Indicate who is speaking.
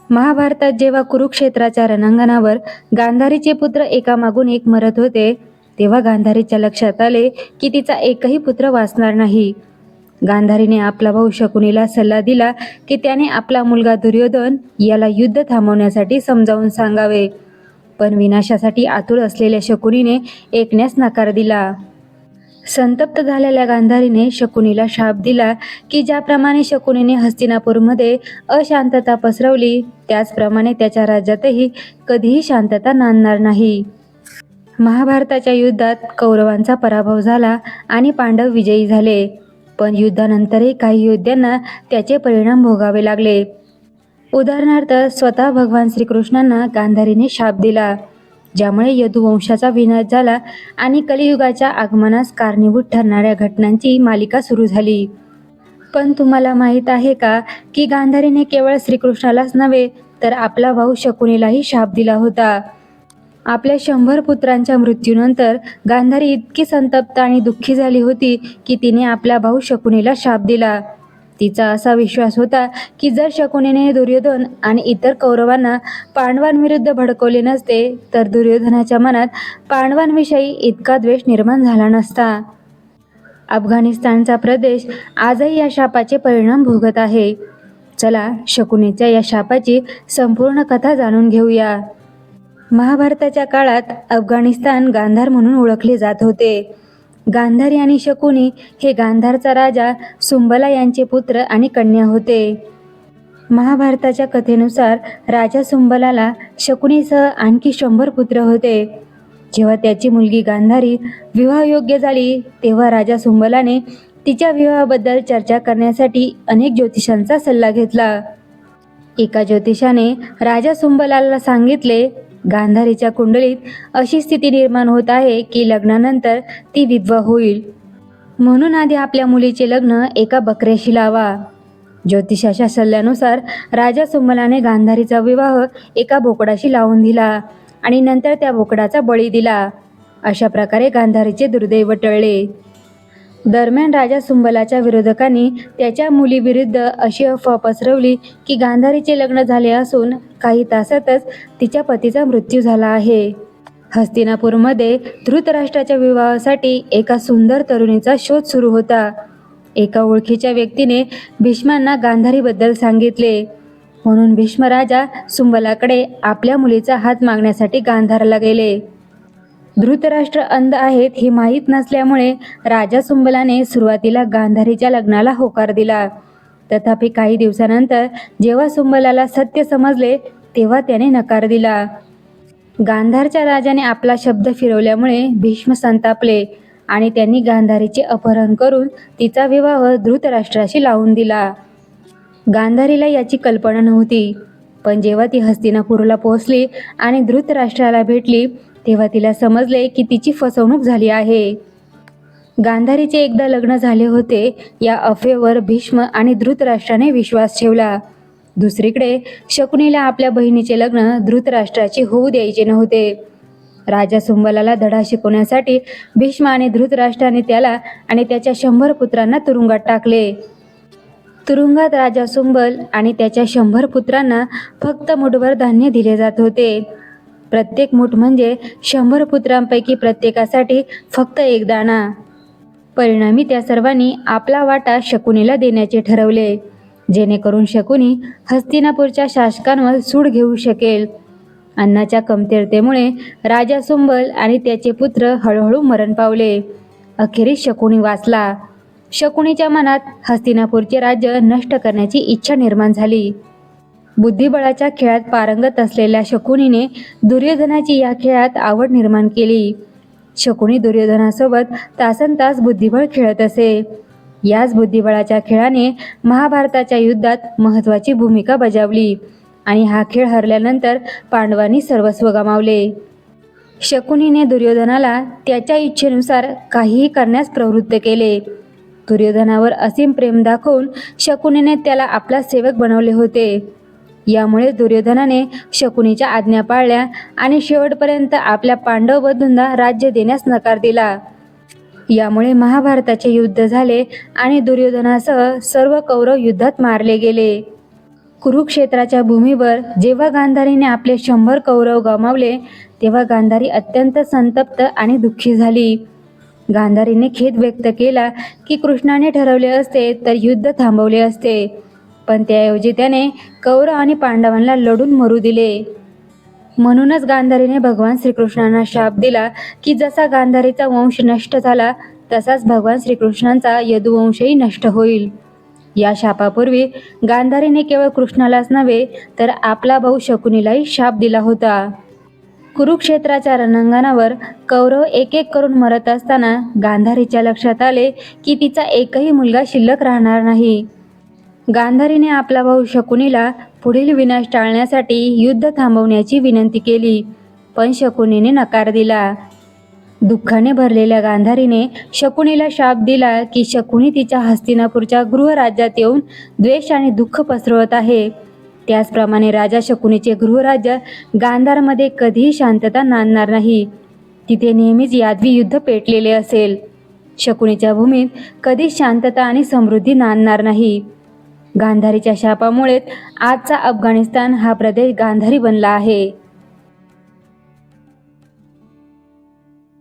Speaker 1: महाभारतात जेव्हा कुरुक्षेत्राच्या रणांगणावर गांधारीचे पुत्र एकामागून एक मरत होते, तेव्हा गांधारीच्या लक्षात आले की तिचा एकही पुत्र वाचणार नाही. गांधारीने आपला भाऊ शकुनीला सल्ला दिला की त्याने आपला मुलगा दुर्योधन याला युद्ध थांबवण्यासाठी समजावून सांगावे. पण विनाशासाठी आतुर असलेल्या शकुनीने ऐकण्यास नकार दिला. संतप्त झालेल्या गांधारीने शकुनीला शाप दिला की ज्याप्रमाणे शकुनीने हस्तिनापूरमध्ये अशांतता पसरवली, त्याचप्रमाणे त्याच्या राज्यातही कधीही शांतता नांदणार नाही. महाभारताच्या युद्धात कौरवांचा पराभव झाला आणि पांडव विजयी झाले. पण युद्धानंतरही काही योद्ध्यांना त्याचे परिणाम भोगावे लागले. उदाहरणार्थ स्वतः भगवान श्रीकृष्णांना गांधारीने शाप दिला, ज्यामुळे यदुवंशाचा विनाश झाला आणि कलियुगाच्या आगमनास कारणीभूत ठरणाऱ्या घटनांची मालिका सुरू झाली. पण तुम्हाला माहीत आहे का की गांधारीने केवळ श्रीकृष्णालाच नव्हे तर आपला भाऊ शकुनीलाही शाप दिला होता. आपल्या 100 पुत्रांच्या मृत्यूनंतर गांधारी इतकी संतप्त आणि दुःखी झाली होती की तिने आपल्या भाऊ शकुनीला शाप दिला. तिचा असा विश्वास होता की जर शकुनीने दुर्योधन आणि इतर कौरवांना पांडवांविरुद्ध भडकवले नसते तर दुर्योधनाच्या मनात पांडवांविषयी इतका द्वेष निर्माण झाला नसता. अफगाणिस्तानचा प्रदेश आजही या शापाचे परिणाम भोगत आहे. चला शकुनीच्या या शापाची संपूर्ण कथा जाणून घेऊया. महाभारताच्या काळात अफगाणिस्तान गांधार म्हणून ओळखले जात होते. गांधारी आणि शकुनी हे गांधारचा राजा सुंबला यांचे पुत्र आणि कन्या होते. महाभारताच्या कथेनुसार राजा सुंबलाला शकुनीसह आणखी 100 पुत्र होते. जेव्हा त्याची मुलगी गांधारी विवाहयोग्य झाली तेव्हा राजा सुंबलाने तिच्या विवाहाबद्दल चर्चा करण्यासाठी अनेक ज्योतिषांचा सल्ला घेतला. एका ज्योतिषाने राजा सुंबलाला सांगितले, गांधारीच्या कुंडलीत अशी स्थिती निर्माण होत आहे की लग्नानंतर ती विधवा होईल, म्हणून आधी आपल्या मुलीचे लग्न एका बकऱ्याशी लावा. ज्योतिषाच्या सल्ल्यानुसार राजा सुंबलाने गांधारीचा विवाह एका बोकडाशी लावून दिला आणि नंतर त्या बोकडाचा बळी दिला. अशा प्रकारे गांधारीचे दुर्दैव टळले. दरम्यान राजा सुंबलाच्या विरोधकांनी त्याच्या मुलीविरुद्ध अशी अफवा पसरवली की गांधारीचे लग्न झाले असून काही तासातच तिच्या पतीचा मृत्यू झाला आहे. हस्तिनापूरमध्ये धृतराष्ट्राच्या विवाहासाठी एका सुंदर तरुणीचा शोध सुरू होता. एका ओळखीच्या व्यक्तीने भीष्मांना गांधारीबद्दल सांगितले, म्हणून भीष्म राजा सुंबलाकडे आपल्या मुलीचा हात मागण्यासाठी गांधारला गेले. धृतराष्ट्र अंध आहेत हे माहीत नसल्यामुळे राजा सुंबलाने सुरुवातीला गांधारीच्या लग्नाला होकार दिला. तथापि काही दिवसानंतर जेव्हा सुंबलाला सत्य समजले तेव्हा त्याने नकार दिला. गांधारच्या राजाने आपला शब्द फिरवल्यामुळे भीष्म संतापले आणि त्यांनी गांधारीचे अपहरण करून तिचा विवाह धृतराष्ट्राशी लावून दिला. गांधारीला याची कल्पना नव्हती, पण जेव्हा ती हस्तिनापूरला पोहोचली आणि धृतराष्ट्राला भेटली तेव्हा तिला समजले की तिची फसवणूक झाली आहे. गांधारीचे एकदा लग्न झाले होते या अफवेवर भीष्म आणि धृतराष्ट्राने विश्वास ठेवला. दुसरीकडे शकुनीला आपल्या बहिणीचे लग्न धृतराष्ट्राची होऊ द्यायचे नव्हते. राजा सुंबलाला धडा शिकवण्यासाठी भीष्म आणि धृतराष्ट्राने त्याला आणि त्याच्या 100 पुत्रांना तुरुंगात टाकले. तुरुंगात राजा सुंबल आणि त्याच्या 100 पुत्रांना फक्त मुठभर धान्य दिले जात होते. प्रत्येक मूठ म्हणजे 100 पुत्रांपैकी प्रत्येकासाठी फक्त एक दाणा. परिणामी त्या सर्वांनी आपला वाटा शकुनीला देण्याचे ठरवले, जेणेकरून शकुनी हस्तिनापूरच्या शासकांवर सूड घेऊ शकेल. अन्नाच्या कमतरतेमुळे राजा सुंबल आणि त्याचे पुत्र हळूहळू मरण पावले. अखेरीस शकुनी वाचला. शकुनीच्या मनात हस्तिनापूरचे राज्य नष्ट करण्याची इच्छा निर्माण झाली. बुद्धिबळाच्या खेळात पारंगत असलेल्या शकुनीने दुर्योधनाची या खेळात आवड निर्माण केली. शकुनी दुर्योधनासोबत तासनतास बुद्धिबळ खेळत असे. याच बुद्धिबळाच्या खेळाने महाभारताच्या युद्धात महत्त्वाची भूमिका बजावली आणि हा खेळ हरल्यानंतर पांडवांनी सर्वस्व गमावले. शकुनीने दुर्योधनाला त्याच्या इच्छेनुसार काहीही करण्यास प्रवृत्त केले. दुर्योधनावर असीम प्रेम दाखवून शकुनीने त्याला आपला सेवक बनवले होते. यामुळे दुर्योधनाने शकुनीच्या आज्ञा पाळल्या आणि शेवटपर्यंत आपल्या पांडव बंधूंना राज्य देण्यास नकार दिला. यामुळे महाभारताचे युद्ध झाले आणि दुर्योधनासह सर्व कौरव युद्धात मारले गेले. कुरुक्षेत्राच्या भूमीवर जेव्हा गांधारीने आपले 100 कौरव गमावले तेव्हा गांधारी अत्यंत संतप्त आणि दुःखी झाली. गांधारीने खेद व्यक्त केला की कृष्णाने ठरवले असते तर युद्ध थांबवले असते, पण त्याऐवजी त्याने कौरव आणि पांडवांना लढून मरू दिले. म्हणूनच गांधारीने भगवान श्रीकृष्णांना शाप दिला की जसा गांधारीचा वंश नष्ट झाला तसाच भगवान श्रीकृष्णांचा यदुवंशही नष्ट होईल. या शापापूर्वी गांधारीने केवळ कृष्णालाच नव्हे तर आपला भाऊ शकुनीलाही शाप दिला होता. कुरुक्षेत्राच्या रणांगणावर कौरव एक एक करून मरत असताना गांधारीच्या लक्षात आले की तिचा एकही मुलगा शिल्लक राहणार नाही. गांधारीने आपला भाऊ शकुनीला पुढील विनाश टाळण्यासाठी युद्ध थांबवण्याची विनंती केली, पण शकुनीने नकार दिला. दुःखाने भरलेल्या गांधारीने शकुनीला शाप दिला की शकुनी तिच्या हस्तिनापूरच्या गृहराज्यात येऊन द्वेष आणि दुःख पसरवत आहे. त्याचप्रमाणे राजा शकुनीचे गृहराज्य गांधारमध्ये कधीही शांतता नांदणार नाही. तिथे नेहमीच यादवी युद्ध पेटलेले असेल. शकुनीच्या भूमीत कधीच शांतता आणि समृद्धी नांदणार नाही. गांधारीच्या शापामुळेच आजचा अफगाणिस्तान हा प्रदेश गांधारी बनला आहे.